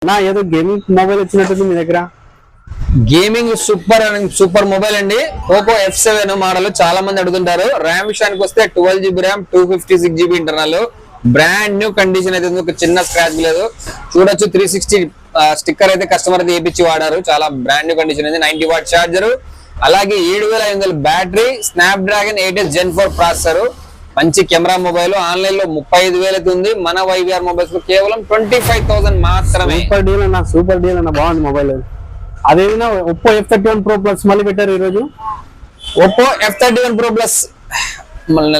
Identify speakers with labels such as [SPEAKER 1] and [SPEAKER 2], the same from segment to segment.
[SPEAKER 1] నా ఏదో gaming mobile వచ్చినట్టుంది మీ దగ్గర.
[SPEAKER 2] గేమింగ్ సూపర్ మొబైల్ అండి. పోకో F7 మోడల్ చాలా మంది అడుగుతుంటారు. ర్యామ్ విషయానికి వస్తే 12GB RAM, 256GB internal, brand new condition అయితే ఉంది. ఒక చిన్న స్క్రాచ్ లేదు. చూడొచ్చు 360 స్టిక్కర్ అయితే కస్టమర్ అయితే వేయించి వాడారు. చాలా బ్రాండ్ న్యూ కండిషన్ ఉంది. 90W చార్జర్, అలాగే 7500 battery, Snapdragon 8S Gen 4 processor, మంచి కెమెరా మొబైల్. ఆన్లైన్ లో 35,000 అయితే ఉంది. మన YVR మొబైల్స్ లో కేవలం 25,000 మాత్రమే.
[SPEAKER 1] సూపర్ డీల్ అన్న బాగుంది మొబైల్. అదేవిధంగా ఒప్పో F31 Pro Plus మళ్ళీ పెట్టారు ఈ రోజు.
[SPEAKER 2] Oppo F31 Pro Plus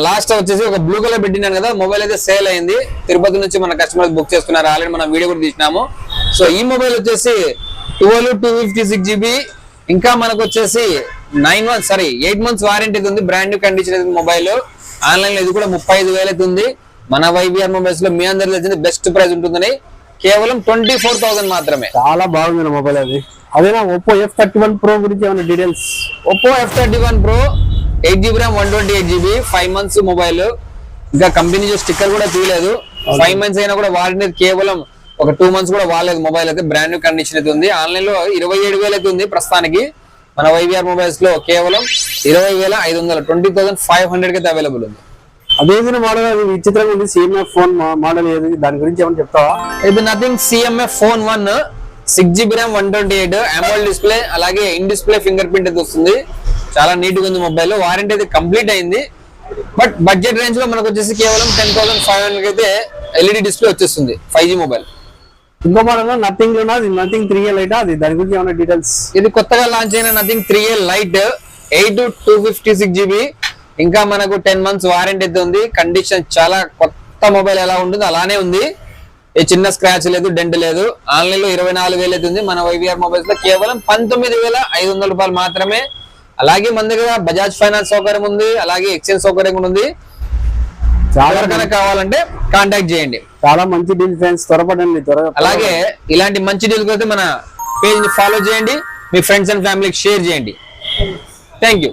[SPEAKER 2] last వచ్చేసి ఒక బ్లూ కలర్ పెట్టినాను కదా, మొబైల్ అయితే సేల్ అయింది. తిరుపతి నుంచి మన కస్టమర్స్ బుక్ చేసుకున్నారు. ఆల్రెడీ మనం వీడియో కూడా తీసినాము. సో ఈ మొబైల్ వచ్చేసి 256GB, ఇంకా మనకు వచ్చేసి 8 months వారంటీ ఉంది. బ్రాండ్ న్యూ కండిషన్ అయితే మొబైల్. ఆన్లైన్ లో ఇది కూడా 35,000 అయితే ఉంది. మన YVR మొబైల్స్ లో మీ అందరికి తెలిసింది బెస్ట్ ప్రైస్ ఉంటుందని కేవలం 24,000 మాత్రమే.
[SPEAKER 1] చాలా బాగుంది మొబైల్ అది. అదేనా ఒప్పో F31 Pro గురించి ఏమైనా details?
[SPEAKER 2] Oppo F31 Pro 8GB RAM, 128GB, 5 months mobile. ఇంకా కంపెనీ స్టిక్కర్ కూడా తీయలేదు. 5 months అయినా కూడా వాడినది కేవలం ఒక 2 months కూడా వాడలేదు. మొబైల్ అయితే బ్రాండ్ న్యూ కండిషన్ అయితే ఉంది. ఆన్లైన్ లో 27,000 అయితే ఉంది ప్రస్తుతానికి. మన YVR మొబైల్స్ లో కేవలం 20,500, 20,500 అయితే అవైలబుల్ ఉంది.
[SPEAKER 1] అదేవిధంగా మోడల్ అది విచిత్రంగా ఉంది. CMF ఫోన్ మోడల్ ఏది, దాని గురించి ఏమైనా చెప్తావా?
[SPEAKER 2] ఇది nothing CMF Phone 1, 6GB RAM, 128, AMOLED display, అలాగే ఇన్ డిస్ప్లే ఫింగర్ ప్రింట్ అయితే వస్తుంది. చాలా నీట్ గా ఉంది మొబైల్. వారంటీ అయితే కంప్లీట్ అయింది. బట్ బడ్జెట్ రేంజ్ లో మనకు వచ్చేసి కేవలం 10,500 అయితే LED డిస్ప్లే వచ్చేస్తుంది. 5G mobile.
[SPEAKER 1] ఇంకో model nothing nothing 3A light, అది దాని గురించి ఏమైనా డీటెయిల్స్?
[SPEAKER 2] ఇది కొత్తగా లాంచ్ అయిన నథింగ్ 3A లైట్, 8 256GB, ఇంకా మనకు 10 months వారంటీ అయితే ఉంది. కండిషన్ చాలా కొత్త మొబైల్ ఎలా ఉంటుందో అలానే ఉంది. ఏ చిన్న స్క్రాచ్ లేదు, డెంట్ లేదు. ఆన్లైన్ లో 24,000 అయితే ఉంది. మన YVR మొబైల్స్ లో కేవలం 19,500 రూపాయలు మాత్రమే. అలాగే మన దగ్గర బజాజ్ ఫైనాన్స్ సౌకర్యం ఉంది, అలాగే ఎక్స్చేంజ్ సౌకర్యం కూడా ఉంది. ఎవరికైనా కావాలంటే కాంటాక్ట్ చేయండి.
[SPEAKER 1] చాలా మంచి డీల్ ఫ్రెండ్స్, త్వరపడండి.
[SPEAKER 2] అలాగే ఇలాంటి మంచి డీల్ అయితే మన పేజ్ ని ఫాలో చేయండి, మీ ఫ్రెండ్స్ అండ్ ఫ్యామిలీకి షేర్ చేయండి. Thank you.